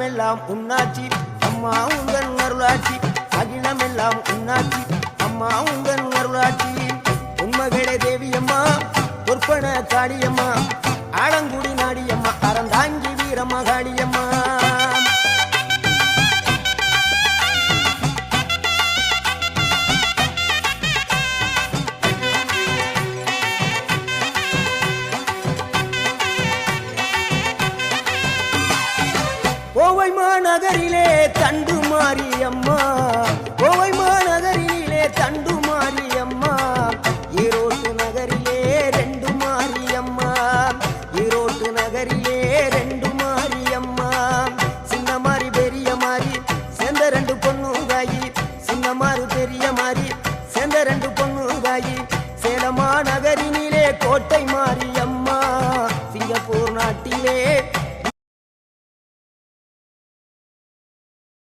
அகிலமெல்லாம் உன்னாட்சி அம்மா உந்தன் அருளாட்சி அகிலமெல்லாம் உன்னாட்சி அம்மா உந்தன் அருளாட்சி உண்மகளே தேவியம்மா பொற்பன காளியம்மா ஆலங்குடி நாடியம்மா அறந்தாங்கி வீரம்மா காளியம்மா கோவை மாநகரிலே தண்டு மாரியம்மா கோவை